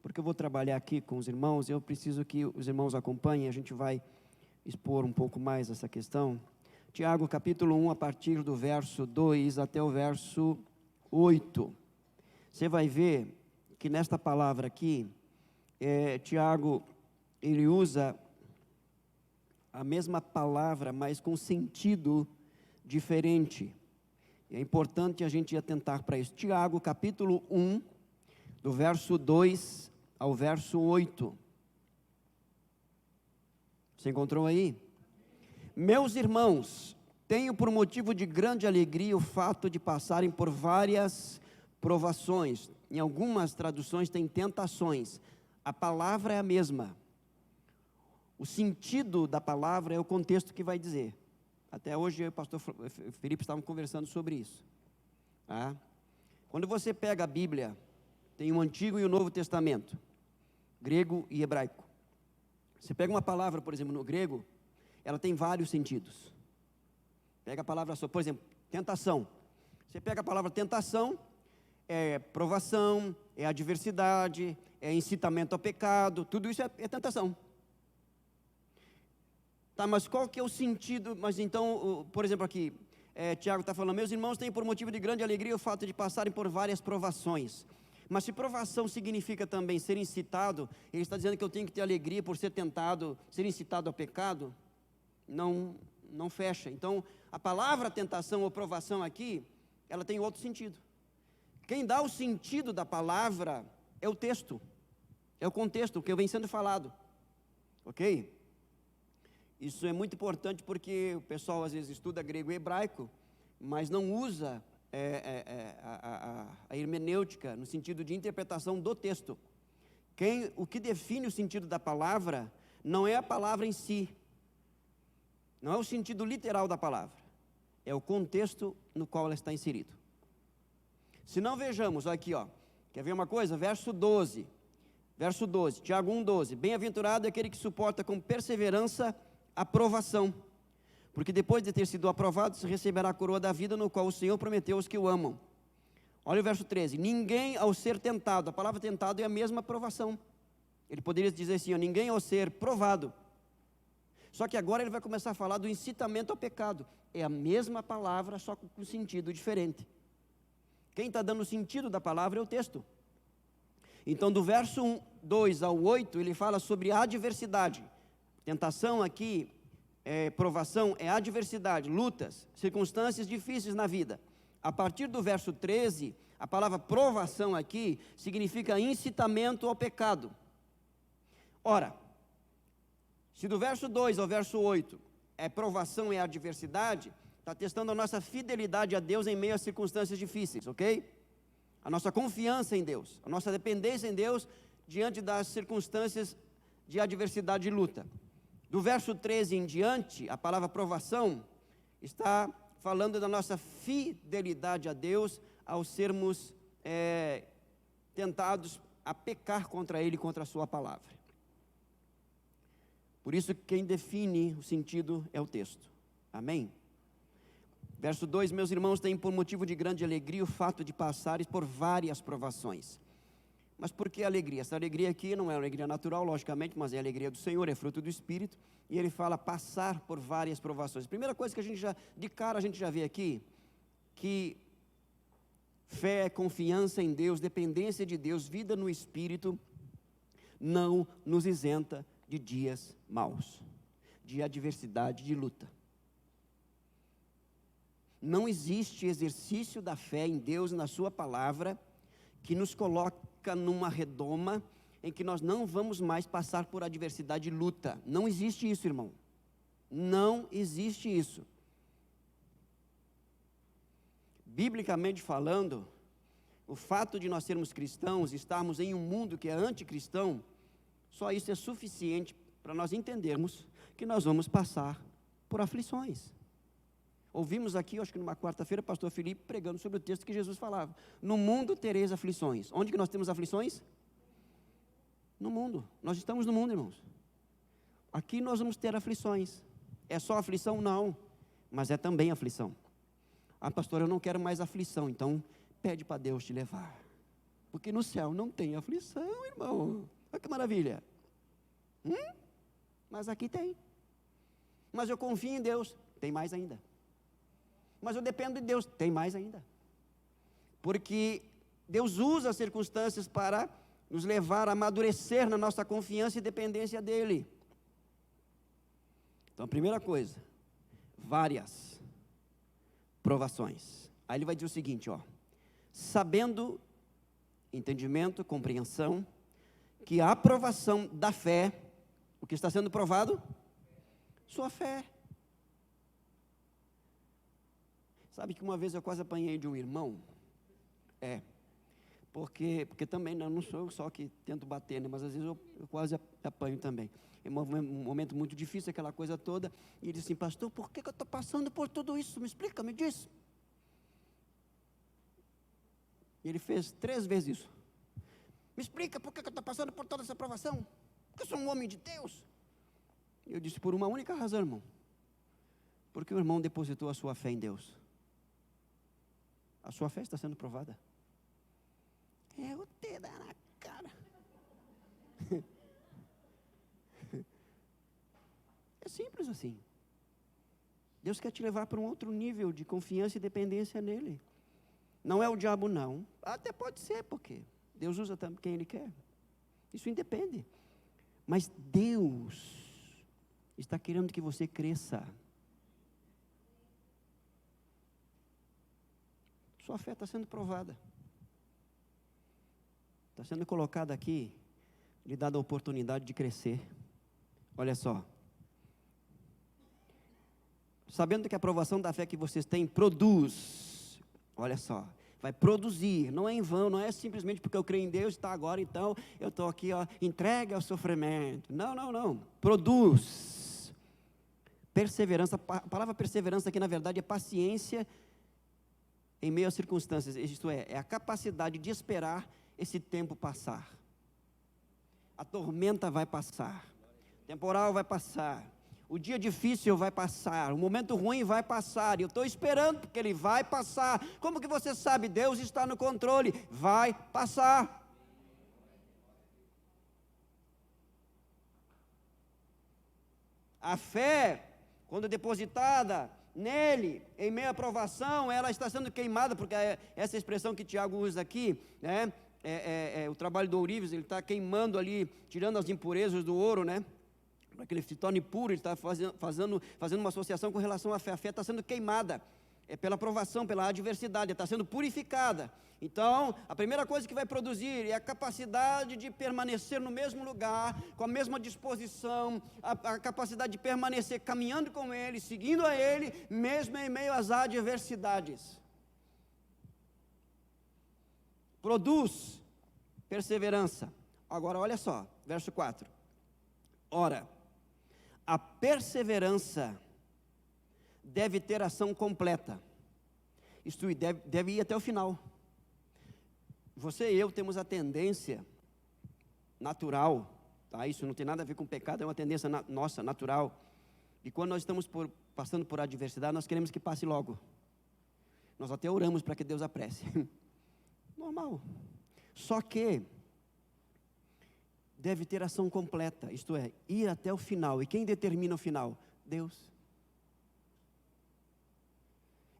porque eu vou trabalhar aqui com os irmãos, eu preciso que os irmãos acompanhem, a gente vai expor um pouco mais essa questão. Tiago, capítulo 1, a partir do verso 2 até o verso 8. Você vai ver que nesta palavra aqui, Tiago, ele usa a mesma palavra, mas com sentido diferente. É importante a gente atentar para isso. Tiago, capítulo 1, do verso 2 ao verso 8. Você encontrou aí? Meus irmãos, tenho por motivo de grande alegria o fato de passarem por várias provações. Em algumas traduções tem tentações. A palavra é a mesma. O sentido da palavra é o contexto que vai dizer. Até hoje eu e o pastor Felipe estavam conversando sobre isso. Tá? Quando você pega a Bíblia, tem o Antigo e o Novo Testamento, grego e hebraico. Você pega uma palavra, por exemplo, no grego, ela tem vários sentidos. Pega a palavra só, por exemplo, tentação. Você pega a palavra tentação, é provação, é adversidade, é incitamento ao pecado, tudo isso é tentação. Tá, mas qual que é o sentido? Mas então, por exemplo aqui, Tiago está falando, meus irmãos têm por motivo de grande alegria o fato de passarem por várias provações. Mas se provação significa também ser incitado, ele está dizendo que eu tenho que ter alegria por ser tentado, ser incitado ao pecado? Não fecha. Então, a palavra tentação ou provação aqui, ela tem outro sentido. Quem dá o sentido da palavra é o texto, é o contexto, o que vem sendo falado. Ok? Isso é muito importante porque o pessoal às vezes estuda grego e hebraico, mas não usa a hermenêutica no sentido de interpretação do texto. O que define o sentido da palavra não é a palavra em si, não é o sentido literal da palavra, é o contexto no qual ela está inserida. Se não vejamos, olha aqui, quer ver uma coisa? Verso 12, Tiago 1,12, bem-aventurado é aquele que suporta com perseverança a provação, porque depois de ter sido aprovado, se receberá a coroa da vida, no qual o Senhor prometeu aos que o amam. Olha o verso 13, ninguém ao ser tentado, a palavra tentado é a mesma provação. Ele poderia dizer assim, ninguém ao ser provado. Só que agora ele vai começar a falar do incitamento ao pecado. É a mesma palavra, só com sentido diferente. Quem está dando o sentido da palavra é o texto. Então do verso 2 ao 8, ele fala sobre a adversidade. Tentação aqui, provação, é adversidade, lutas, circunstâncias difíceis na vida. A partir do verso 13, a palavra provação aqui significa incitamento ao pecado. Ora, se do verso 2 ao verso 8 provação e adversidade, está testando a nossa fidelidade a Deus em meio a circunstâncias difíceis, ok? A nossa confiança em Deus, a nossa dependência em Deus diante das circunstâncias de adversidade e luta. Do verso 13 em diante, a palavra provação está falando da nossa fidelidade a Deus ao sermos tentados a pecar contra Ele, contra a sua palavra. Por isso, quem define o sentido é o texto. Amém? Verso 2, meus irmãos, têm por motivo de grande alegria o fato de passares por várias provações. Mas por que alegria? Essa alegria aqui não é alegria natural, logicamente, mas é a alegria do Senhor, é fruto do Espírito. E ele fala passar por várias provações. Primeira coisa que a gente já vê aqui, que fé, confiança em Deus, dependência de Deus, vida no Espírito, não nos isenta de dias maus, de adversidade, de luta. Não existe exercício da fé em Deus, na sua palavra, que nos coloca numa redoma em que nós não vamos mais passar por adversidade e luta. Não existe isso, irmão. Não existe isso. Biblicamente falando, o fato de nós sermos cristãos, estarmos em um mundo que é anticristão, só isso é suficiente para nós entendermos que nós vamos passar por aflições. Ouvimos aqui, acho que numa quarta-feira, o pastor Felipe pregando sobre o texto que Jesus falava. No mundo tereis aflições. Onde que nós temos aflições? No mundo. Nós estamos no mundo, irmãos. Aqui nós vamos ter aflições. É só aflição? Não. Mas é também aflição. Ah, pastor, eu não quero mais aflição. Então, pede para Deus te levar. Porque no céu não tem aflição, irmão. Olha que maravilha. Mas aqui tem. Mas eu confio em Deus, tem mais ainda. Mas eu dependo de Deus, tem mais ainda. Porque Deus usa as circunstâncias para nos levar a amadurecer na nossa confiança e dependência dEle. Então, a primeira coisa, várias provações. Aí ele vai dizer o seguinte, sabendo, entendimento, compreensão, que a aprovação da fé, o que está sendo provado? Sua fé. Sabe que uma vez eu quase apanhei de um irmão? Porque também não sou eu só que tento bater, né? Mas às vezes eu quase apanho também. É um momento muito difícil, aquela coisa toda. E ele disse assim, pastor, por que eu estou passando por tudo isso? Me explica, me diz. E ele fez 3 vezes isso. Me explica por que eu estou passando por toda essa provação? Porque eu sou um homem de Deus. E eu disse, por uma única razão, irmão. Porque o irmão depositou a sua fé em Deus. A sua fé está sendo provada. Eu te dar na cara. É simples assim. Deus quer te levar para um outro nível de confiança e dependência nele. Não é o diabo, não. Até pode ser, porque Deus usa também quem Ele quer. Isso independe. Mas Deus está querendo que você cresça. Sua fé está sendo provada. Está sendo colocada aqui, lhe dada a oportunidade de crescer. Olha só. Sabendo que a aprovação da fé que vocês têm produz, olha só, vai produzir, não é em vão, não é simplesmente porque eu creio em Deus, está agora, então eu estou aqui, entregue ao sofrimento. Não. Produz perseverança. A palavra perseverança aqui, na verdade, é paciência em meio às circunstâncias. Isto é a capacidade de esperar esse tempo passar. A tormenta vai passar, o temporal vai passar, o dia difícil vai passar, o momento ruim vai passar, e eu estou esperando porque ele vai passar. Como que você sabe? Deus está no controle, vai passar. A fé, quando depositada nele, em meio à provação, ela está sendo queimada, porque essa expressão que Tiago usa aqui, né? O trabalho do ourives, ele está queimando ali, tirando as impurezas do ouro, né? Para que ele se torne puro. Ele está fazendo uma associação com relação à fé. A fé está sendo queimada, pela provação, pela adversidade, está sendo purificada. Então, a primeira coisa que vai produzir é a capacidade de permanecer no mesmo lugar, com a mesma disposição, a capacidade de permanecer caminhando com Ele, seguindo a Ele, mesmo em meio às adversidades. Produz perseverança. Agora, olha só, verso 4. Ora, a perseverança deve ter ação completa. Isto deve ir até o final. Você e eu temos a tendência natural, tá? Isso não tem nada a ver com pecado, é uma tendência nossa, natural. E quando nós estamos passando por adversidade, nós queremos que passe logo. Nós até oramos para que Deus apresse. Normal. Só que deve ter ação completa, isto é, ir até o final. E quem determina o final? Deus.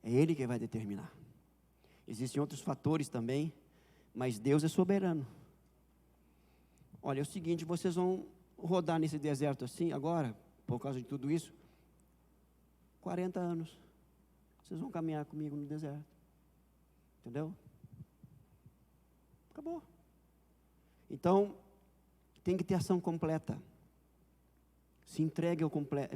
É Ele que vai determinar. Existem outros fatores também, mas Deus é soberano. Olha, é o seguinte, vocês vão rodar nesse deserto assim, agora, por causa de tudo isso, 40 anos. Vocês vão caminhar comigo no deserto. Entendeu? Acabou. Então, tem que ter ação completa. Se entregue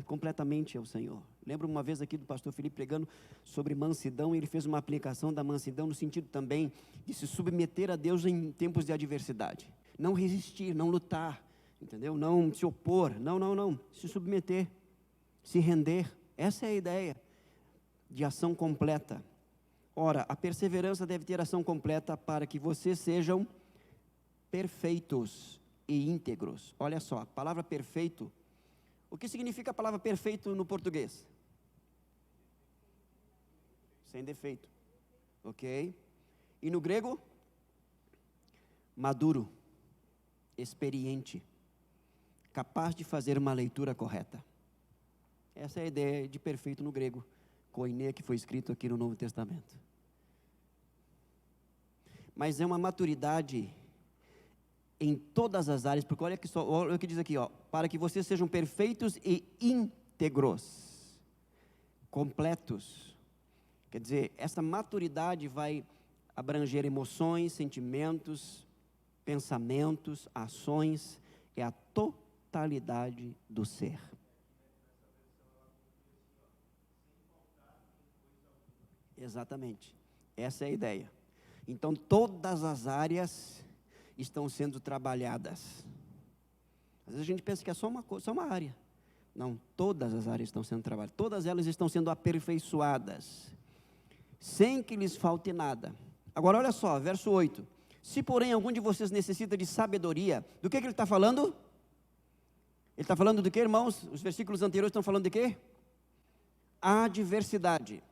completamente ao Senhor. Lembro uma vez aqui do pastor Felipe pregando sobre mansidão, e ele fez uma aplicação da mansidão no sentido também de se submeter a Deus em tempos de adversidade. Não resistir, não lutar, entendeu? Não se opor, não. Se submeter, se render. Essa é a ideia de ação completa. Ora, a perseverança deve ter ação completa para que vocês sejam perfeitos e íntegros. Olha só, a palavra perfeito. O que significa a palavra perfeito no português? Sem defeito. Ok? E no grego? maduro, experiente, capaz de fazer uma leitura correta. Essa é a ideia de perfeito no grego, koiné, que foi escrito aqui no Novo Testamento. Mas é uma maturidade em todas as áreas, porque olha o que diz aqui, ó, para que vocês sejam perfeitos e íntegros, completos. Quer dizer, essa maturidade vai abranger emoções, sentimentos, pensamentos, ações, é a totalidade do ser. Exatamente, essa é a ideia. Então, todas as áreas estão sendo trabalhadas. Às vezes a gente pensa que é só uma área. Não, todas as áreas estão sendo trabalhadas. Todas elas estão sendo aperfeiçoadas, sem que lhes falte nada. Agora, olha só, verso 8. Se, porém, algum de vocês necessita de sabedoria, do que ele está falando? Ele está falando do que, irmãos? Os versículos anteriores estão falando de quê? Adversidade.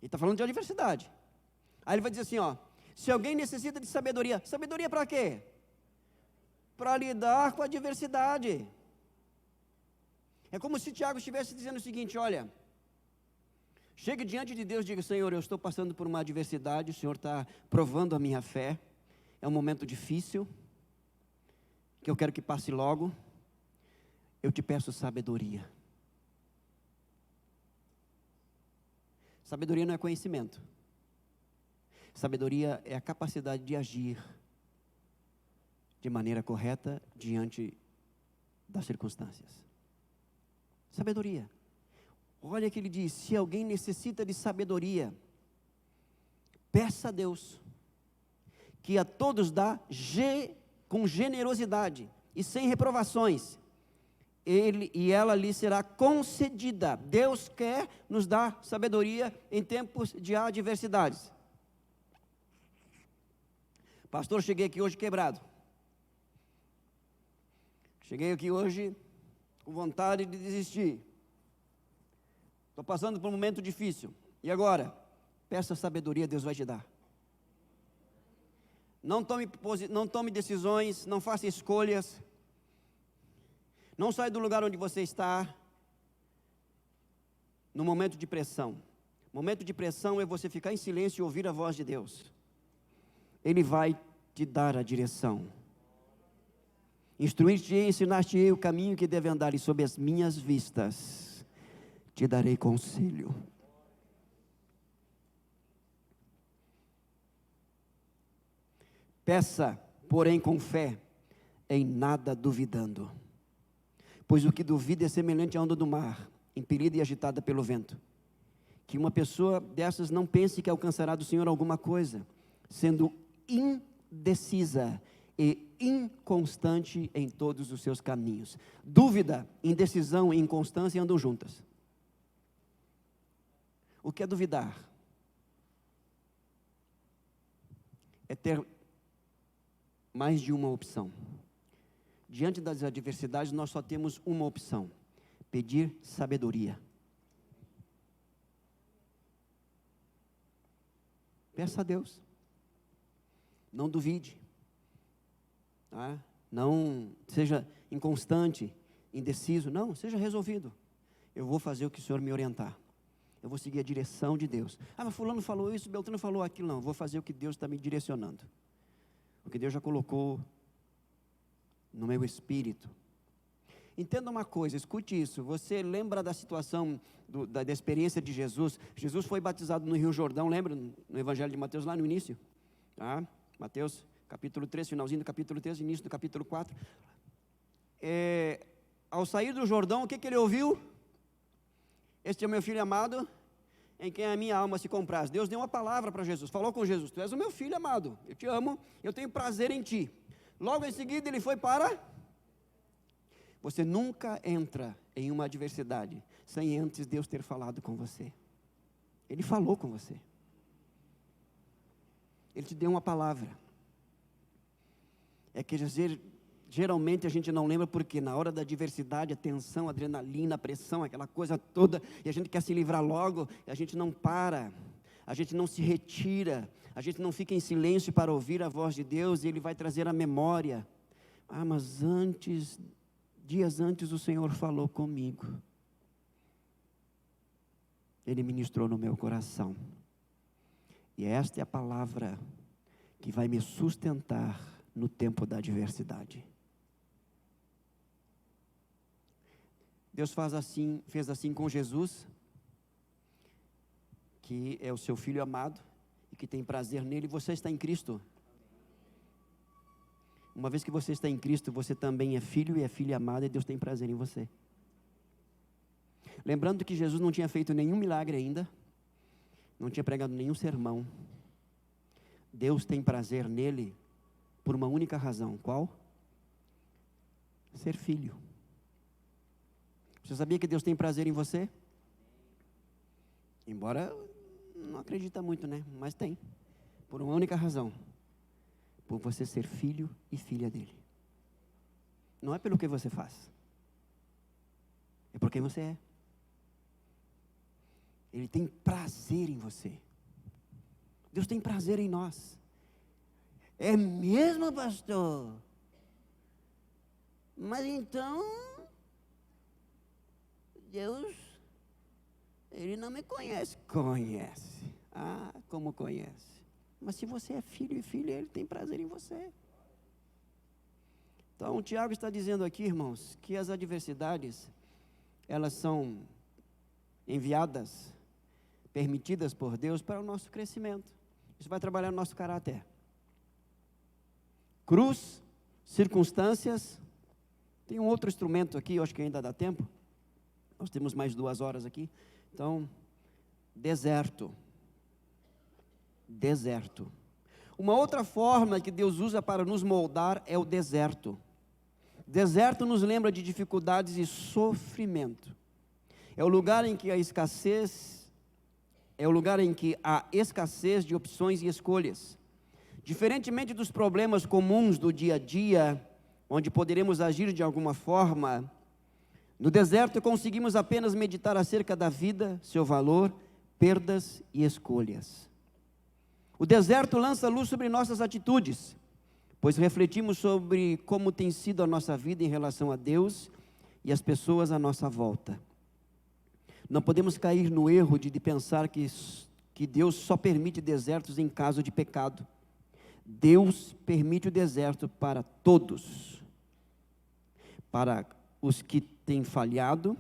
Ele está falando de adversidade. Aí ele vai dizer assim, ó, se alguém necessita de sabedoria, sabedoria para quê? Para lidar com a adversidade. É como se Tiago estivesse dizendo o seguinte, olha, chegue diante de Deus e diga, Senhor, eu estou passando por uma adversidade, o Senhor está provando a minha fé, é um momento difícil, que eu quero que passe logo, eu te peço sabedoria. Sabedoria não é conhecimento. Sabedoria é a capacidade de agir de maneira correta diante das circunstâncias. Sabedoria. Olha que ele diz, se alguém necessita de sabedoria, peça a Deus, que a todos dá com generosidade e sem reprovações, e ela lhe será concedida. Deus quer nos dar sabedoria em tempos de adversidades. Pastor, cheguei aqui hoje quebrado. Cheguei aqui hoje com vontade de desistir. Estou passando por um momento difícil. E agora? Peça sabedoria, Deus vai te dar. Não tome decisões, não faça escolhas. Não saia do lugar onde você está no momento de pressão. Momento de pressão é você ficar em silêncio e ouvir a voz de Deus. Ele vai te dar a direção. Instruir-te e ensinar-te-ei o caminho que deve andar, e sob as minhas vistas te darei conselho. Peça, porém com fé, em nada duvidando. Pois o que duvida é semelhante à onda do mar, impelida e agitada pelo vento. Que uma pessoa dessas não pense que alcançará do Senhor alguma coisa, sendo indecisa e inconstante em todos os seus caminhos. Dúvida, indecisão e inconstância andam juntas. O que é duvidar? É ter mais de uma opção. Diante das adversidades, nós só temos uma opção: pedir sabedoria. Peça a Deus. Não duvide. Tá? Não seja inconstante, indeciso. Não, seja resolvido. Eu vou fazer o que o Senhor me orientar. Eu vou seguir a direção de Deus. Ah, mas fulano falou isso, Beltrano falou aquilo. Não, eu vou fazer o que Deus está me direcionando. O que Deus já colocou no meu espírito. Entenda uma coisa, escute isso. Você lembra da situação, da experiência de Jesus? Jesus foi batizado no Rio Jordão, lembra? No Evangelho de Mateus, lá no início. Tá? Mateus, capítulo 3, finalzinho do capítulo 3, início do capítulo 4. Ao sair do Jordão, o que ele ouviu? Este é o meu filho amado, em quem a minha alma se compraz. Deus deu uma palavra para Jesus, falou com Jesus: tu és o meu filho amado, eu te amo, eu tenho prazer em ti. Logo em seguida ele foi para... Você nunca entra em uma adversidade sem antes Deus ter falado com você. Ele falou com você. Ele te deu uma palavra. É que geralmente a gente não lembra porque na hora da adversidade, a tensão, a adrenalina, a pressão, aquela coisa toda, e a gente quer se livrar logo, e a gente não para, a gente não se retira, A gente não fica em silêncio para ouvir a voz de Deus, e Ele vai trazer a memória. Mas dias antes o Senhor falou comigo. Ele ministrou no meu coração. E esta é a palavra que vai me sustentar no tempo da adversidade. Deus fez assim com Jesus, que é o seu Filho amado, e que tem prazer nele. Você está em Cristo. Uma vez que você está em Cristo, você também é filho e é filha amada, e Deus tem prazer em você. Lembrando que Jesus não tinha feito nenhum milagre ainda, não tinha pregado nenhum sermão. Deus tem prazer nele por uma única razão. Qual? Ser filho. Você sabia que Deus tem prazer em você? Embora não acredita muito, né? Mas tem. Por uma única razão. Por você ser filho e filha dele. Não é pelo que você faz. É por quem você é. Ele tem prazer em você. Deus tem prazer em nós. É mesmo, pastor? Mas então, Deus, Ele não me conhece. Conhece. Como conhece. Mas se você é filho e filha, Ele tem prazer em você. Então, o Tiago está dizendo aqui, irmãos, que as adversidades, elas são enviadas, permitidas por Deus para o nosso crescimento. Isso vai trabalhar no nosso caráter. Cruz, circunstâncias. Tem um outro instrumento aqui, eu acho que ainda dá tempo. Nós temos mais 2 horas aqui. Então, deserto. Deserto. Uma outra forma que Deus usa para nos moldar é o deserto. Deserto nos lembra de dificuldades e sofrimento. É o lugar em que há escassez de opções e escolhas. Diferentemente dos problemas comuns do dia a dia, onde poderemos agir de alguma forma, no deserto conseguimos apenas meditar acerca da vida, seu valor, perdas e escolhas. O deserto lança luz sobre nossas atitudes, pois refletimos sobre como tem sido a nossa vida em relação a Deus e as pessoas à nossa volta. Não podemos cair no erro de pensar que Deus só permite desertos em caso de pecado. Deus permite o deserto para todos, para os que têm falhado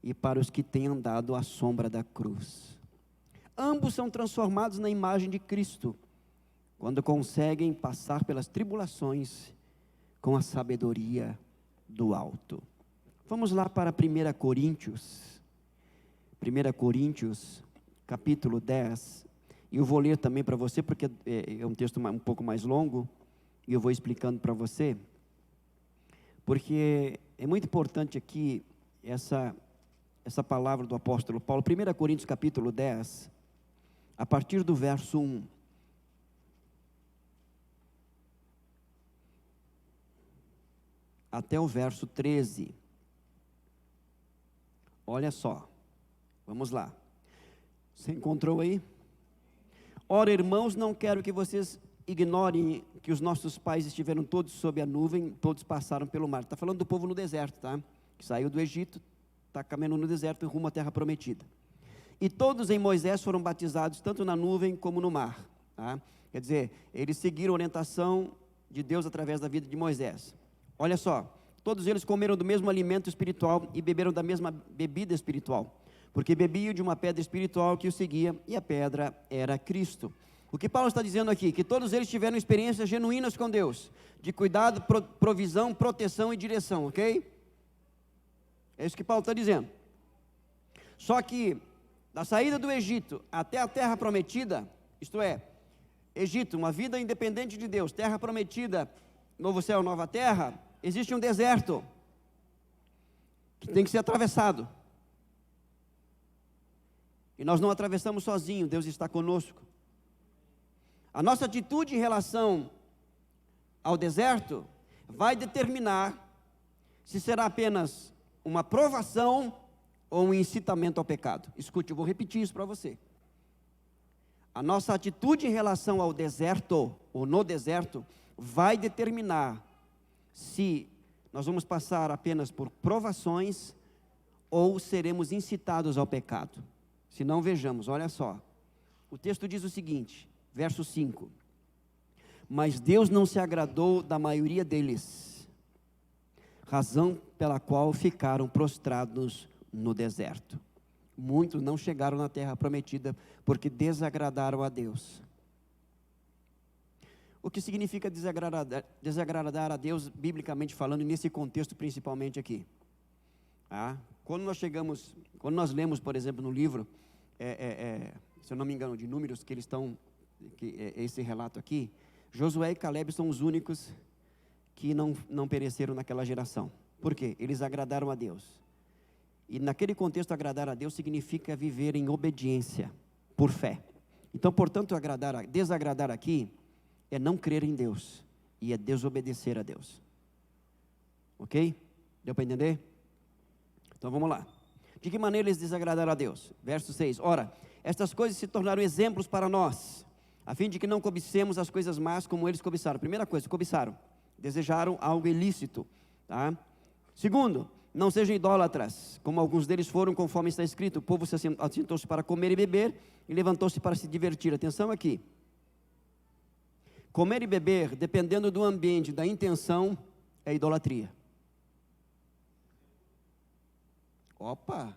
e para os que têm andado à sombra da cruz. Ambos são transformados na imagem de Cristo, quando conseguem passar pelas tribulações com a sabedoria do alto. Vamos lá para 1 Coríntios. 1 Coríntios, capítulo 10. E eu vou ler também para você, porque é um texto um pouco mais longo, e eu vou explicando para você, porque é muito importante aqui essa palavra do apóstolo Paulo. 1 Coríntios capítulo 10, a partir do verso 1. Até o verso 13. Olha só, vamos lá. Você encontrou aí? Ora, irmãos, não quero que vocês ignorem que os nossos pais estiveram todos sob a nuvem, todos passaram pelo mar. Está falando do povo no deserto, tá? Que saiu do Egito, está caminhando no deserto rumo à terra prometida. E todos em Moisés foram batizados, tanto na nuvem como no mar. Tá? Quer dizer, eles seguiram a orientação de Deus através da vida de Moisés. Olha só, todos eles comeram do mesmo alimento espiritual e beberam da mesma bebida espiritual, porque bebiam de uma pedra espiritual que o seguia, e a pedra era Cristo. O que Paulo está dizendo aqui? Que todos eles tiveram experiências genuínas com Deus, de cuidado, provisão, proteção e direção, ok? É isso que Paulo está dizendo. Só que, da saída do Egito até a terra prometida, isto é, Egito, uma vida independente de Deus, terra prometida, novo céu, nova terra, existe um deserto, que tem que ser atravessado. E nós não atravessamos sozinhos, Deus está conosco. A nossa atitude em relação ao deserto vai determinar se será apenas uma provação ou um incitamento ao pecado. Escute, eu vou repetir isso para você. A nossa atitude em relação ao deserto, ou no deserto, vai determinar se nós vamos passar apenas por provações ou seremos incitados ao pecado. Se não, vejamos, olha só. O texto diz o seguinte, verso 5. Mas Deus não se agradou da maioria deles, razão pela qual ficaram prostrados no deserto. Muitos não chegaram na terra prometida porque desagradaram a Deus. O que significa desagradar a Deus, biblicamente falando, nesse contexto principalmente aqui? Quando nós lemos, por exemplo, no livro, se eu não me engano, de Números, esse relato aqui, Josué e Caleb são os únicos que não pereceram naquela geração. Por quê? Eles agradaram a Deus. E naquele contexto, agradar a Deus significa viver em obediência, por fé. Então, portanto, desagradar aqui é não crer em Deus e é desobedecer a Deus. Ok? Deu para entender? Então vamos lá. De que maneira eles desagradaram a Deus? Verso 6. Ora, estas coisas se tornaram exemplos para nós, a fim de que não cobicemos as coisas más como eles cobiçaram. Primeira coisa, cobiçaram. Desejaram algo ilícito. Tá? Segundo, não sejam idólatras, como alguns deles foram, conforme está escrito. O povo se assentou-se para comer e beber e levantou-se para se divertir. Atenção aqui. Comer e beber, dependendo do ambiente, da intenção, é idolatria. Opa,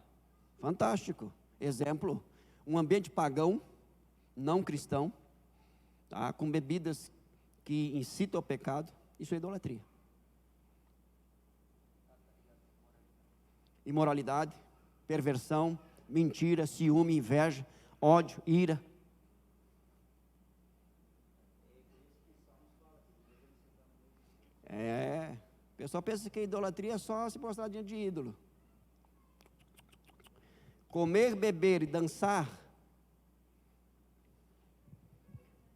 fantástico. Exemplo, um ambiente pagão, não cristão, tá, com bebidas que incitam ao pecado, isso é idolatria. Imoralidade, perversão, mentira, ciúme, inveja, ódio, ira. O pessoal pensa que a idolatria é só se prostrar diante de ídolo. Comer, beber e dançar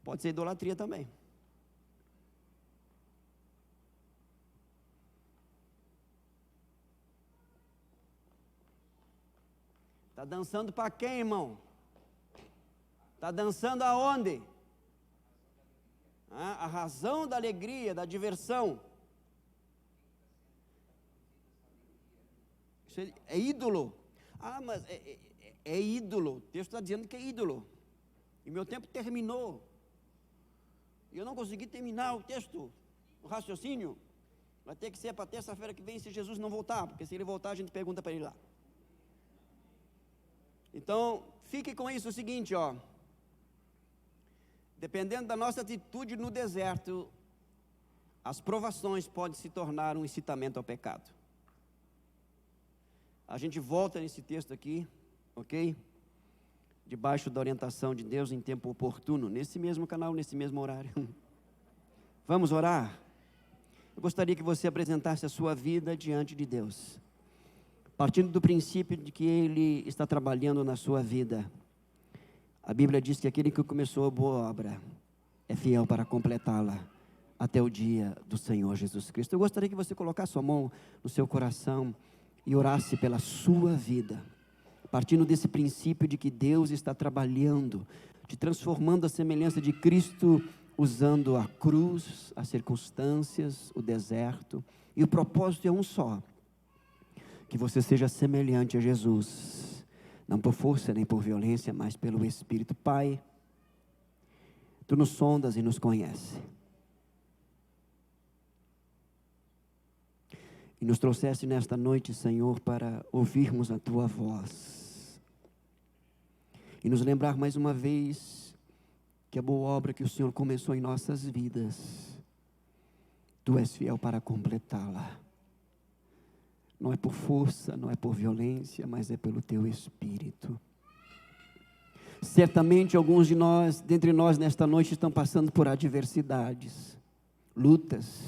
pode ser idolatria também. Está dançando para quem, irmão? Está dançando aonde? A razão da alegria, da diversão. Isso é ídolo. Mas é ídolo. O texto está dizendo que é ídolo. E meu tempo terminou. E eu não consegui terminar o texto, o raciocínio. Vai ter que ser para terça-feira que vem, se Jesus não voltar. Porque se ele voltar, a gente pergunta para ele lá. Então, fique com isso, o seguinte, dependendo da nossa atitude no deserto, as provações podem se tornar um incitamento ao pecado. A gente volta nesse texto aqui, ok? Debaixo da orientação de Deus em tempo oportuno, nesse mesmo canal, nesse mesmo horário. Vamos orar? Eu gostaria que você apresentasse a sua vida diante de Deus, partindo do princípio de que Ele está trabalhando na sua vida. A Bíblia diz que aquele que começou a boa obra é fiel para completá-la até o dia do Senhor Jesus Cristo. Eu gostaria que você colocasse sua mão no seu coração e orasse pela sua vida, partindo desse princípio de que Deus está trabalhando, te transformando à semelhança de Cristo, usando a cruz, as circunstâncias, o deserto, e o propósito é um só: que você seja semelhante a Jesus, não por força nem por violência, mas pelo Espírito. Pai, Tu nos sondas e nos conheces, e nos trouxeste nesta noite, Senhor, para ouvirmos a Tua voz, e nos lembrar mais uma vez que a boa obra que o Senhor começou em nossas vidas, Tu és fiel para completá-la. Não é por força, não é por violência, mas é pelo Teu Espírito. Certamente alguns dentre nós nesta noite estão passando por adversidades, lutas,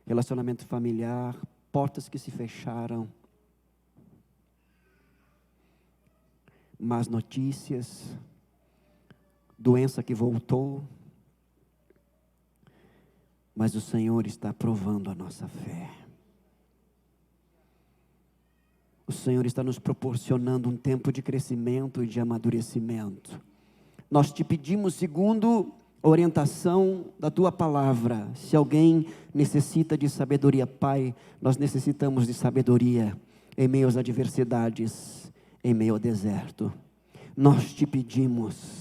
relacionamento familiar, portas que se fecharam, más notícias, doença que voltou, mas o Senhor está provando a nossa fé. O Senhor está nos proporcionando um tempo de crescimento e de amadurecimento. Nós te pedimos segundo a orientação da tua palavra. Se alguém necessita de sabedoria, Pai, nós necessitamos de sabedoria em meio às adversidades, em meio ao deserto. Nós te pedimos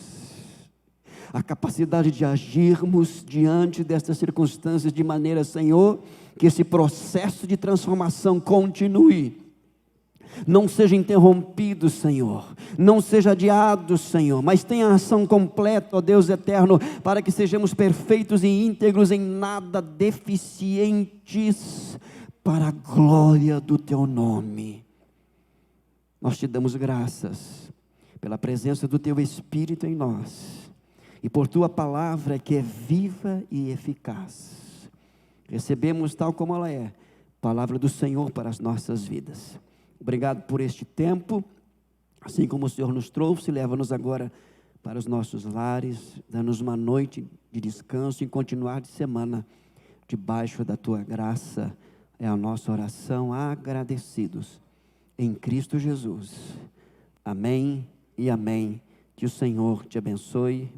a capacidade de agirmos diante destas circunstâncias de maneira, Senhor, que esse processo de transformação continue, não seja interrompido, Senhor, não seja adiado, Senhor, mas tenha ação completa, ó Deus eterno, para que sejamos perfeitos e íntegros, em nada deficientes, para a glória do Teu nome. Nós te damos graças pela presença do Teu Espírito em nós, e por Tua palavra que é viva e eficaz. Recebemos tal como ela é, palavra do Senhor para as nossas vidas. Obrigado por este tempo, assim como o Senhor nos trouxe, leva-nos agora para os nossos lares, dá-nos uma noite de descanso e continuar de semana, debaixo da Tua graça, é a nossa oração, agradecidos, em Cristo Jesus. Amém e amém. Que o Senhor te abençoe.